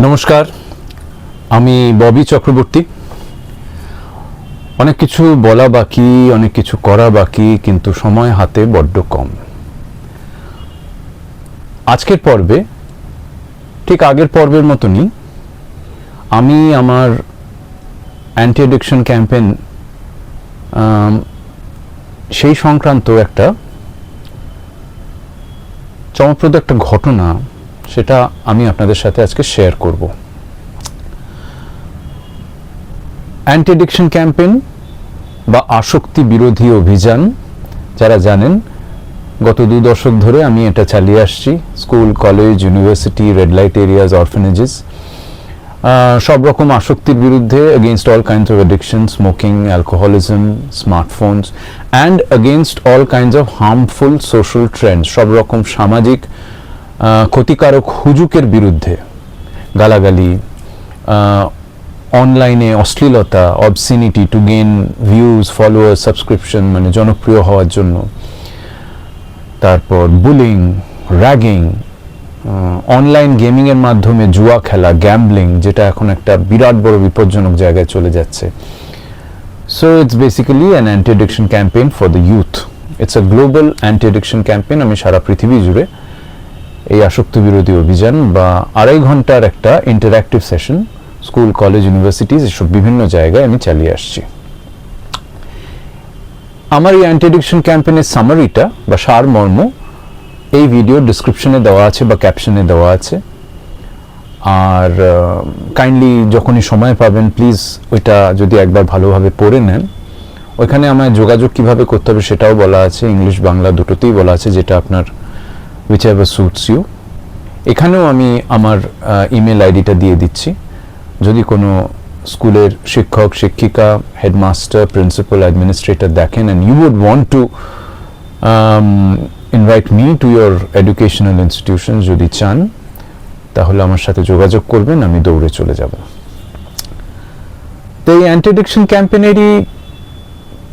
নমস্কার, আমি ববি চক্রবর্তী। অনেক কিছু বলা বাকি, অনেক কিছু করা বাকি, কিন্তু সময় হাতে বড্ড কম। আজকের পর্বে ঠিক আগের পর্বের মতনই আমি আমার অ্যান্টি অ্যাডিকশন ক্যাম্পেইন সেই সংক্রান্ত একটা চমকপ্রদ একটা ঘটনা, সেটা আমি আপনাদের সাথে আজকে শেয়ার করব। অ্যান্টি অ্যাডিকশন ক্যাম্পেইন বা আসক্তি বিরোধী অভিযান, যারা জানেন, গত 2 দশক ধরে আমি এটা চালিয়ে আসছি। School, college, university, red light areas, orphanages, সব রকম আসক্তির বিরুদ্ধে, against all kinds of addiction, smoking, alcoholism, smartphones, and against all kinds of harmful social trends, সব রকম সামাজিক ক্ষতিকারক হুজুকের বিরুদ্ধে, গালাগালি, অনলাইনে অশ্লীলতা, obscenity to gain views, followers, subscription, মানে জনপ্রিয় হওয়ার জন্য, তারপর বুলিং, র্যাগিং, অনলাইন গেমিং এর মাধ্যমে জুয়া খেলা, গ্যাম্বলিং, যেটা এখন একটা বিরাট বড় বিপজ্জনক জায়গায় চলে যাচ্ছে। So it's basically an anti addiction campaign for the youth. It's a global anti addiction campaign. আমি সারা পৃথিবী জুড়ে এই আসক্তি বিরোধী অভিযান বা 2.5 ঘন্টার একটা interactive session school, college, universities, এসব বিভিন্ন জায়গায় আমি চালিয়ে আসছি। আমার এই অ্যান্টি অ্যাডিকশন ক্যাম্পেইনের সামারিটা বা সারমর্ম এই ভিডিও ডিসক্রিপশনে দেওয়া আছে বা ক্যাপশনে দেওয়া আছে। আর কাইন্ডলি যখনই সময় পাবেন প্লিজ ওইটা যদি একবার ভালোভাবে পড়ে নেন। ওইখানে আমায় যোগাযোগ কিভাবে করতে হবে সেটাও বলা আছে, ইংলিশ বাংলা দুটোতেই বলা আছে, যেটা আপনার whichever suits you। এখানেও আমি আমার ইমেল আইডিটা দিয়ে দিচ্ছি। যদি কোনো স্কুলের শিক্ষক, শিক্ষিকা, হেডমাস্টার, প্রিন্সিপাল, অ্যাডমিনিস্ট্রেটর দেখেন and you would want to invite me to your educational institutions, যদি চান, তাহলে আমার সাথে যোগাযোগ করবেন, আমি দৌড়ে চলে যাব। তো এই অ্যান্টি অ্যাডিকশন ক্যাম্পেইনেরই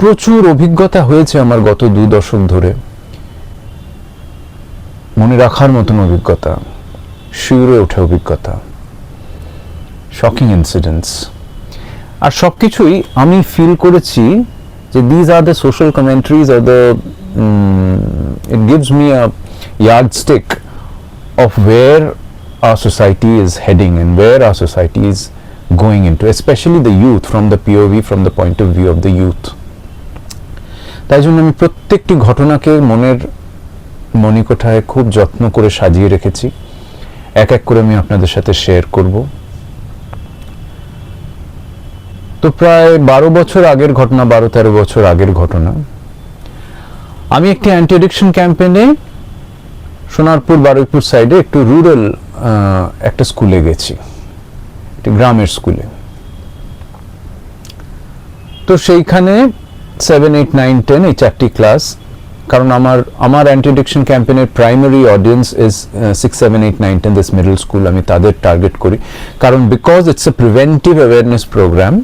প্রচুর অভিজ্ঞতা হয়েছে আমার গত 2 দশক ধরে। মনে রাখার মতন অভিজ্ঞতা, শিউরে ওঠা অভিজ্ঞতা, শকিং ইনসিডেন্টস, আর সবকিছুই আমি ফিল করেছি যে these are the social কমেন্টারিজ are the it gives me a yardstick of where our society is heading and where our society is going into, especially the youth, from the POV, from the point of view of the youth. তাই জন্য আমি প্রত্যেকটি ঘটনাকে মনের মণিকোঠায় খুব যত্ন করে সাজিয়ে রেখেছি। এক এক করে আমি আপনাদের সাথে শেয়ার করব। তো প্রায় 12 বছর আগের ঘটনা, 12-13 বছর আগের ঘটনা। আমি একটি অ্যান্টি অ্যাডিকশন ক্যাম্পেইনে সোনারপুর, বারুইপুর সাইডে একটু রুরাল একটা স্কুলে গেছি, একটি গ্রামের স্কুলে। তো সেইখানে 7, 8, 9, 10 এই 4টি ক্লাস, কারণ আমার অ্যান্টি অ্যাডিকশন ক্যাম্পেইনের primary audience is 6, 7, 8, 9, 10 this middle school. আমি তাদের টার্গেট করি, কারণ because it's a preventive awareness program,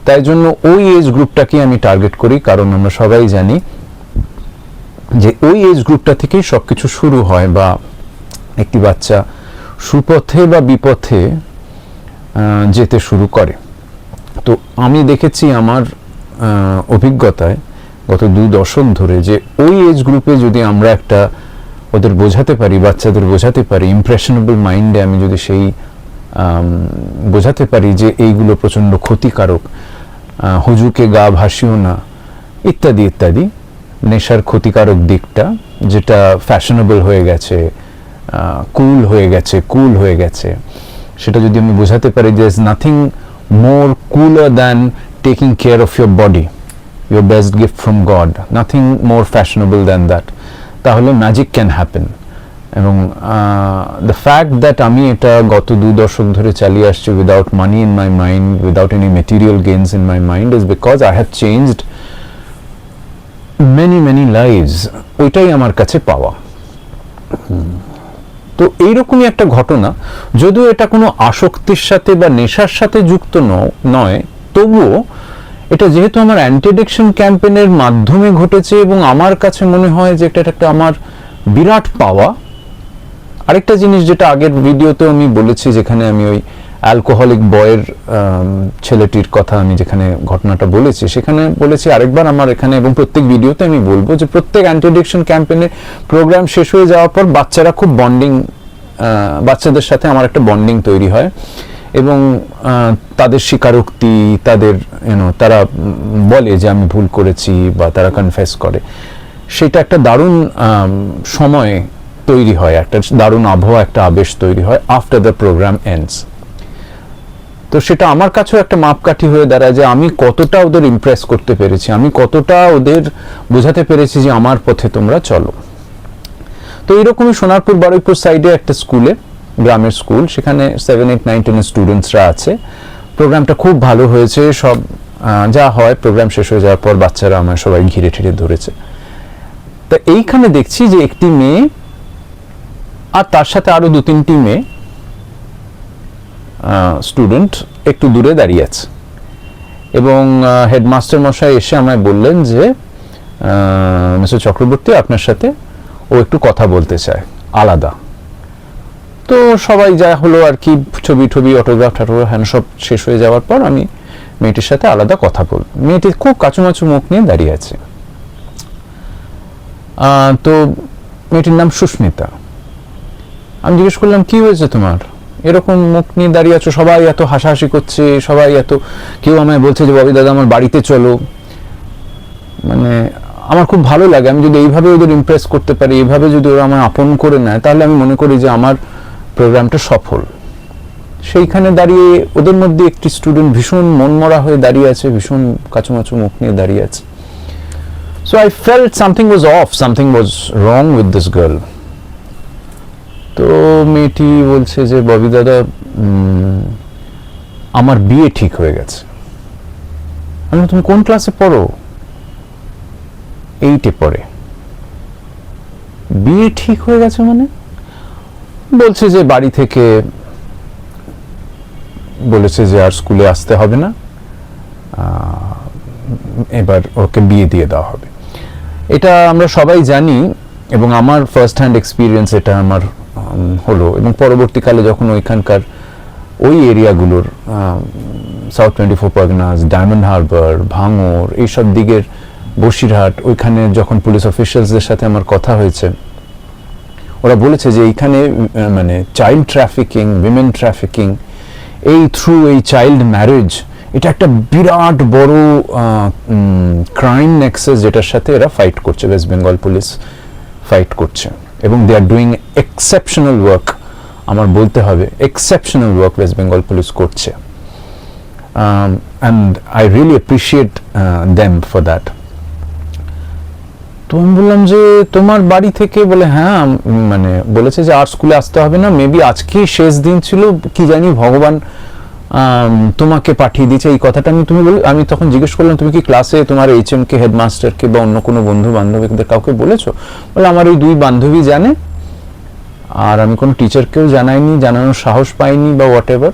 তাই জন্য ওই এজ গ্রুপটাকে আমি টার্গেট করি। কারণ আমরা সবাই জানি যে ওই এজ গ্রুপটা থেকেই সবকিছু শুরু হয়, বা একটি বাচ্চা সুপথে বা বিপথে যেতে শুরু করে। তো আমি দেখেছি আমার অভিজ্ঞতায় গত 2 দশক ধরে যে ওই এজ গ্রুপে যদি আমরা একটা ওদের বোঝাতে পারি, বাচ্চাদের বোঝাতে পারি, ইমপ্রেশনেবল মাইন্ডে আমি যদি সেই বোঝাতে পারি যে এইগুলো প্রচণ্ড ক্ষতিকারক, হুজুকে গা ভাসিও না, ইত্যাদি ইত্যাদি, নেশার ক্ষতিকারক দিকটা যেটা ফ্যাশনেবল হয়ে গেছে, কুল হয়ে গেছে, সেটা যদি আমি বোঝাতে পারি, there is nothing more cooler than taking care of your body, your best gift from God, nothing more fashionable than that, তাহলে ম্যাজিক ক্যান হ্যাপেন। এবং দ্য ফ্যাক্ট দ্যাট আমি এটা গত 2 দশক ধরে চালিয়ে আসছি without money in my mind, without any material gains in my mind, is because I have changed many lives। ওইটাই আমার কাছে পাওয়া। তো এইরকমই একটা ঘটনা, যদিও এটা কোনো আসক্তির সাথে বা নেশার সাথে যুক্ত নয়, তবুও এটা যেহেতু আমার অ্যান্টি অ্যাডিকশন ক্যাম্পেইনের মাধ্যমে ঘটেছে এবং আমার কাছে মনে হয় যে এটা একটা আমার বিরাট পাওয়া। আরেকটা জিনিস যেটা আগের ভিডিওতে আমি বলেছি, যেখানে আমি ওই অ্যালকোহলিক বয়ের ছেলেটির কথা আমি যেখানে ঘটনাটা বলেছি, সেখানে বলেছি আরেকবার আমার এখানে, এবং প্রত্যেক ভিডিওতে আমি বলবো যে প্রত্যেক অ্যান্টি অ্যাডিকশন ক্যাম্পেইনে প্রোগ্রাম শেষ হয়ে যাওয়ার পর বাচ্চারা খুব বন্ডিং, বাচ্চাদের সাথে আমার একটা বন্ডিং তৈরি হয়, এবং তাদের স্বীকারোক্তি, তাদের তারা বলে যে আমি ভুল করেছি বা তারা কনফেস করে, সেটা একটা দারুণ সময় তৈরি হয়, একটা দারুণ আবহাওয়া, একটা আবেশ তৈরি হয় আফটার দ্য প্রোগ্রাম এন্ডস। তো সেটা আমার কাছেও একটা মাপকাঠি হয়ে দাঁড়ায় যে আমি কতটা ওদের ইমপ্রেস করতে পেরেছি, আমি কতটা ওদের বোঝাতে পেরেছি যে আমার পথে তোমরা চলো। তো এইরকমই সোনারপুর বারুইপুর সাইডে একটা স্কুলে, গ্রামের স্কুল, সেখানে 7, 8, 9, 10 স্টুডেন্টসরা আছে। প্রোগ্রামটা খুব ভালো হয়েছে, সব যা হয় প্রোগ্রাম শেষ হয়ে যাওয়ার পর বাচ্চারা আমার সবাই ঘিরে ঠিরে ধরেছে। তা এইখানে দেখছি যে একটি মেয়ে আর তার সাথে আরো 2-3টি মেয়ে স্টুডেন্ট একটু দূরে দাঁড়িয়ে আছে, এবং হেডমাস্টার মশাই এসে আমায় বললেন যে মিস্টার চক্রবর্তী, আপনার সাথে ও একটু কথা বলতে চায় আলাদা। তো সবাই যা হলো আর কি, ছবি টবি, অটোগ্রাফ হ্যান সব শেষ হয়ে যাওয়ার পর আমি মেয়েটির সাথে আলাদা কথা বল। মেয়েটি খুব কাচুমাচু মুখ নিয়ে দাঁড়িয়ে আছে। তো মেয়েটির নাম সুস্মিতা। আমি জিজ্ঞেস করলাম, কি হয়েছে তোমার, এরকম মুখ নিয়ে দাঁড়িয়ে আছো, সবাই এত হাসাহাসি করছে, সবাই এত, কেউ আমায় বলছে যে ববি দাদা আমার বাড়িতে চলো। মানে আমার খুব ভালো লাগে, আমি যদি এইভাবে ওদের ইমপ্রেস করতে পারি, এইভাবে যদি ওরা আমায় আপন করে নেয়, তাহলে আমি মনে করি যে আমার প্রোগ্রামটা সফল। সেইখানে দাঁড়িয়ে ওদের মধ্যে একটি স্টুডেন্ট ভীষণ মনমরা হয়ে দাঁড়িয়ে আছে, ভীষণ কাচুমাচু মুখ নিয়ে দাঁড়িয়ে আছে। So I felt something was off, something was wrong with this girl. তো মেয়েটি বলছে যে ববি দাদা আমার বিয়ে ঠিক হয়ে গেছে। আমি, তুমি কোন ক্লাসে পড়ো? 8-এ পড়ে। বিয়ে ঠিক হয়ে গেছে মানে? বলছে যে বাড়ি থেকে বলেছে যে আর স্কুলে আসতে হবে না, এবার ওকে বিয়ে দিয়ে দেওয়া হবে। এটা আমরা সবাই জানি, এবং আমার ফার্স্ট হ্যান্ড এক্সপিরিয়েন্স এটা আমার হলো, এবং পরবর্তীকালে যখন ওইখানকার ওই এরিয়াগুলোর সাউথ 24 পরগনাস, ডায়মন্ড হারবার, ভাঙড়, এইসব দিকের, বসিরহাট, ওইখানে যখন পুলিশ অফিসিয়ালসদের সাথে আমার কথা হয়েছে, ওরা বলেছে যে এইখানে মানে চাইল্ড ট্রাফিকিং, উইমেন ট্রাফিকিং, এই থ্রু এই চাইল্ড ম্যারেজ, এটা একটা বিরাট বড় ক্রাইম নেক্সাস, যেটার সাথে এরা ফাইট করছে, ওয়েস্ট বেঙ্গল পুলিশ ফাইট করছে, এবং they are doing exceptional work. আমার বলতে হবে exceptional work West Bengal police করছে, and I really appreciate them for that. তো আমি বললাম যে তোমার বাড়ি থেকে, বলে হ্যাঁ, মানে বলেছে যে আর স্কুলে আসতে হবে না, মেবি আজকেই শেষ দিন ছিল, কি জানি ভগবান তোমাকে পাঠিয়ে দিয়েছে এই কথাটা। আমি তখন জিজ্ঞেস করলাম, তুমি কি ক্লাসে তোমার HM কে, হেডমাস্টারকে বা অন্য কোনো বন্ধু বান্ধবীদের কাউকে বলেছো? বলে আমার ওই 2 বান্ধবী জানে, আর আমি কোনো টিচারকেও জানাইনি, জানানোর সাহস পাইনি বা হোয়াট এভার,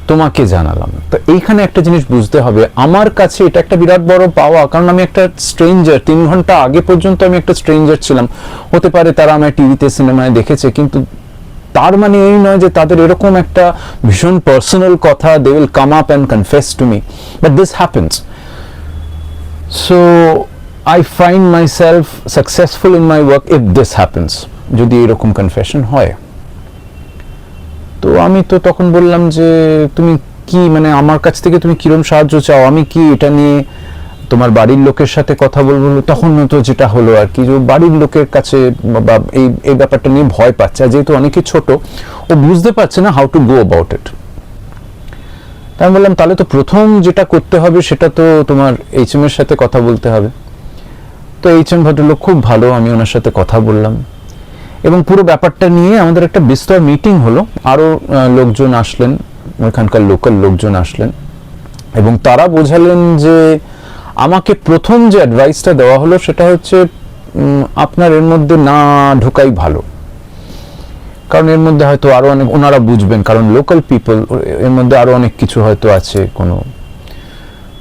তোমাকে জানালাম। তো এইখানে একটা জিনিস বুঝতে হবে, আমার কাছে এটা একটা বিরাট বড় পাওয়া, কারণ আমি একটা স্ট্রেঞ্জার। 3 ঘন্টা আগে পর্যন্ত আমি একটা স্ট্রেঞ্জার ছিলাম। হতে পারে তারা আমায় টিভিতে, সিনেমায় দেখেছে, কিন্তু তার মানে এই নয় যে তাদের এরকম একটা ভীষণ পার্সোনাল কথা, they will come up and confess to me, but this happens. So I find myself successful in my work if this happens, যদি এরকম কনফেশন হয়। তো আমি তো তখন বললাম যে তুমি কি, মানে আমার কাছ থেকে তুমি কিরকম সাহায্য চাও, আমি কি এটা নিয়ে তোমার বাড়ির লোকের সাথে কথা বলবো? তখন তো যেটা হলো আর কি, যে বাড়ির লোকের কাছে বা এই ব্যাপারটা নিয়ে ভয় পাচ্ছে, যেহেতু অনেকে ছোট, ও বুঝতে পারছে না how to go about it. তাই আমি বললাম, তাহলে তো প্রথম যেটা করতে হবে সেটা তো তোমার HM এর সাথে কথা বলতে হবে। তো HM ভদ্রলোক খুব ভালো, আমি ওনার সাথে কথা বললাম, এবং পুরো ব্যাপারটা নিয়ে আমাদের একটা বিস্তর মিটিং হলো। আরো লোকজন আসলেন, ওইখানকার লোকাল লোকজন আসলেন, এবং তারা বোঝালেন যে আমাকে প্রথম যে অ্যাডভাইসটা দেওয়া হলো সেটা হচ্ছে আপনার এর মধ্যে না ঢোকাই ভালো, কারণ এর মধ্যে হয়তো আরো অনেক, ওনারা বুঝবেন, কারণ লোকাল পিপল, এর মধ্যে আরো অনেক কিছু হয়তো আছে, কোনো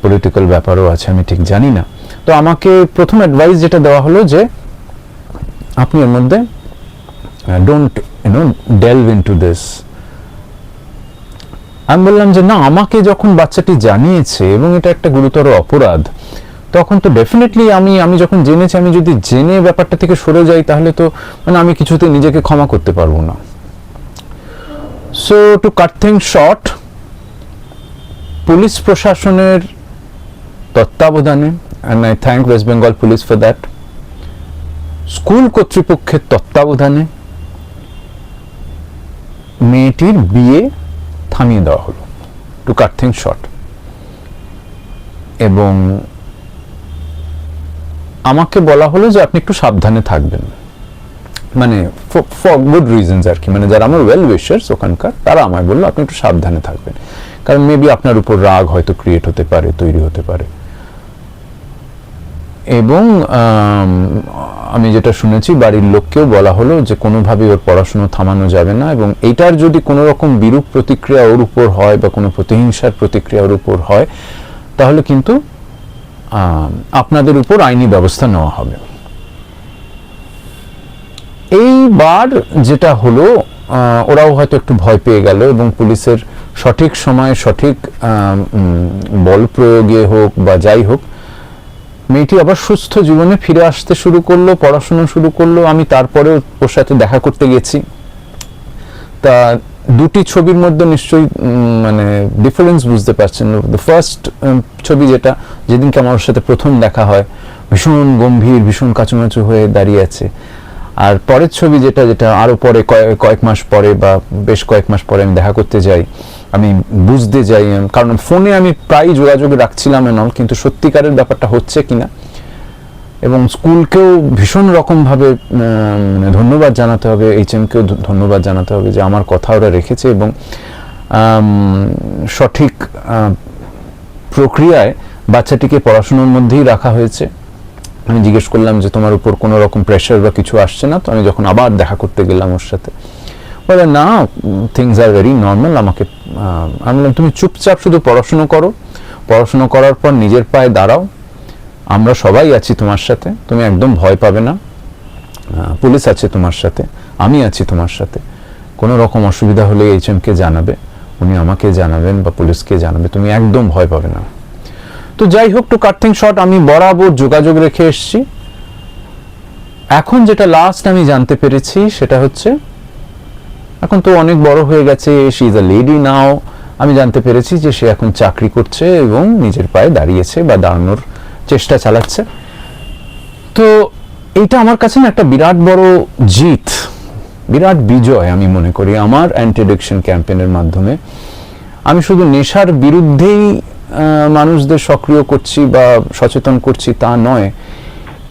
পলিটিক্যাল ব্যাপারও আছে, আমি ঠিক জানি না। তো আমাকে প্রথম অ্যাডভাইস যেটা দেওয়া হলো যে আপনি এর মধ্যে ডোন্ট delve into this, আমি বললাম যে না, আমাকে যখন বাচ্চাটি জানিয়েছে এবং এটা একটা গুরুতর অপরাধ, তখন তো ডেফিনেটলি আমি যখন জেনেছি, আমি যদি জেনে ব্যাপারটা থেকে সরে যাই তাহলে তো মানে আমি কিছুতে নিজেকে ক্ষমা করতে পারবো না। সো টু কাট থিংস শর্ট, পুলিশ প্রশাসনের তত্ত্বাবধানে, and I thank West Bengal Police for that, school কর্তৃপক্ষের তত্ত্বাবধানে মেয়েটির বিয়ে থামিয়ে দেওয়া হলো, টু কাট থিংস শর্ট। এবং আমাকে বলা হলো যে আপনি একটু সাবধানে থাকবেন, মানে ফর গুড রিজনস আর কি, মানে যারা আমার ওয়েল উইশার্স ওখানকার, তারা আমায় বললো আপনি একটু সাবধানে থাকবেন, কারণ মেবি আপনার উপর রাগ হয়তো ক্রিয়েট হতে পারে, তৈরি হতে পারে। এবং আমি যেটা শুনেছি, বাড়ির লোককেও বলা হলো যে কোনোভাবে ওর পড়াশুনো থামানো যাবে না, এবং এইটার যদি কোনো রকম বিরূপ প্রতিক্রিয়া ওর উপর হয় বা কোনো প্রতিহিংসার প্রতিক্রিয়া ওর উপর হয়, তাহলে কিন্তু আপনাদের উপর আইনি ব্যবস্থা নেওয়া হবে। এইবার যেটা হলো, ওরাও হয়তো একটু ভয় পেয়ে গেল এবং পুলিশের সঠিক সময়ে সঠিক বল প্রয়োগে হোক বা যাই হোক, মেয়েটি আবার সুস্থ জীবনে ফিরে আসতে শুরু করলো, পড়াশোনা শুরু করলো। আমি তারপরে ওর সাথে দেখা করতে গেছি। তা দুটি ছবির মধ্যে নিশ্চয়ই মানে ডিফারেন্স বুঝতে পারছেন। দ্য ফার্স্ট ছবি যেটা, যেদিনকে আমার ওর সাথে প্রথম দেখা হয়, ভীষণ গম্ভীর, ভীষণ কাচুমাচু হয়ে দাঁড়িয়ে আছে। আর পরের ছবি যেটা আরো পরে কয়েক মাস পরে বা বেশ কয়েক মাস পরে আমি দেখা করতে যাই, আমি বুঝতে যাই, কারণ ফোনে আমি প্রায় যোগাযোগ রাখছিলাম এনল, কিন্তু সত্যিকারের ব্যাপারটা হচ্ছে কিনা। এবং স্কুলকেও ভীষণ রকমভাবে ধন্যবাদ জানাতে হবে, HM-কেও ধন্যবাদ জানাতে হবে যে আমার কথা ওরা রেখেছে এবং সঠিক প্রক্রিয়ায় বাচ্চাটিকে পড়াশোনার মধ্যেই রাখা হয়েছে। আমি জিজ্ঞেস করলাম যে তোমার উপর কোনো রকম প্রেশার বা কিছু আসছে না তো? আমি যখন আবার দেখা করতে গেলাম ওর সাথে, বলে না, থিংস আর ভেরি নর্মাল। আমি বললাম তুমি চুপচাপ শুধু পড়াশুনো করো, পড়াশুনো করার পর নিজের পায়ে দাঁড়াও, আমরা সবাই আছি তোমার সাথে, তুমি একদম ভয় পাবে না, পুলিশ আছে তোমার সাথে, আমি আছি তোমার সাথে, কোনো রকম অসুবিধা হলে HM-কে জানাবে, উনি আমাকে জানাবেন বা পুলিশকে জানাবে, তুমি একদম ভয় পাবে না। তো যাই হোক, টু কাট থিংস শর্ট, আমি বরাবর যোগাযোগ রেখে এসেছি। এখন যেটা লাস্ট আমি জানতে পেরেছি সেটা হচ্ছে, এখন তো অনেক বড় হয়ে গেছে, শি ইজ আ লেডি নাও। আমি জানতে পেরেছি যে সে এখন চাকরি করছে এবং নিজের পায়ে দাঁড়িয়েছে বা দাঁড়ানোর চেষ্টা চালাচ্ছে। তো এইটা আমার কাছে না একটা বিরাট বড় জিত, বিরাট বিজয় আমি মনে করি। আমার অ্যান্টি অ্যাডিকশন ক্যাম্পেইনের মাধ্যমে আমি শুধু নেশার বিরুদ্ধেই মানুষদের সক্রিয় করছি বা সচেতন করছি তা নয়,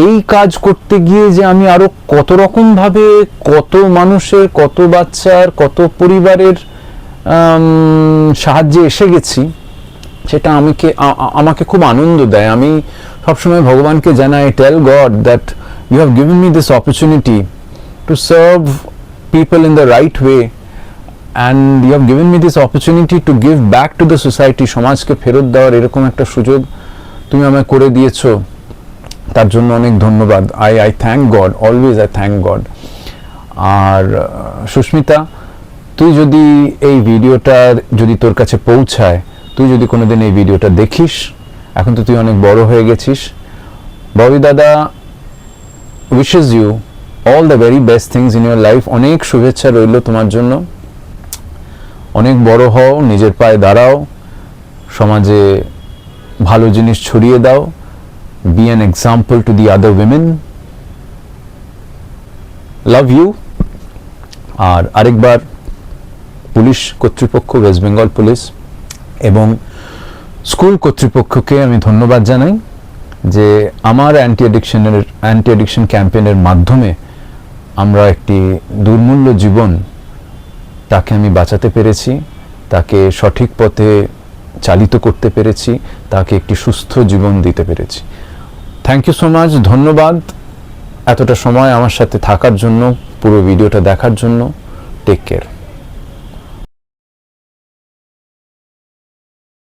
এই কাজ করতে গিয়ে যে আমি আরো কত রকম ভাবে কত মানুষের, কত বাচ্চার, কত পরিবারের সাহায্যে এসে গেছি, সেটা আমাকে খুব আনন্দ দেয়। আমি সবসময় ভগবানকে জানাই, tell God that you have given me this opportunity to serve people in the right way, and you have given me this opportunity to give back to the society, সমাজকে ফেরত দেওয়ার এরকম একটা সুযোগ তুমি আমায় করে দিয়েছো, তার জন্য অনেক ধন্যবাদ। I thank God, always I thank God. আর সুস্মিতা, তুই যদি এই ভিডিওটা যদি তোর কাছে পৌঁছায়, তুই যদি কোনোদিন এই ভিডিওটা দেখিস, এখন তো তুই অনেক বড় হয়ে গেছিস, ববি দাদা wishes you all the very best things in your life. অনেক শুভেচ্ছা রইল তোমার জন্য। অনেক বড় হও, নিজের পায়ে দাঁড়াও, সমাজে ভালো জিনিস ছড়িয়ে দাও, be an example to the other women. Love you. আর আরেকবার পুলিশ কর্তৃপক্ষ, ওয়েস্ট বেঙ্গল পুলিশ এবং স্কুল কর্তৃপক্ষকে আমি ধন্যবাদ জানাই যে আমার অ্যান্টি অ্যাডিকশন ক্যাম্পেইনের মাধ্যমে আমরা একটি দুর্মূল্য জীবন তাকে আমি বাঁচাতে পেরেছি, তাকে সঠিক পথে চালিত করতে পেরেছি, তাকে একটি সুস্থ জীবন দিতে পেরেছি। থ্যাংক ইউ সো মাচ, ধন্যবাদ এতটা সময় আমার সাথে থাকার জন্য, পুরো ভিডিওটা দেখার জন্য। Take care.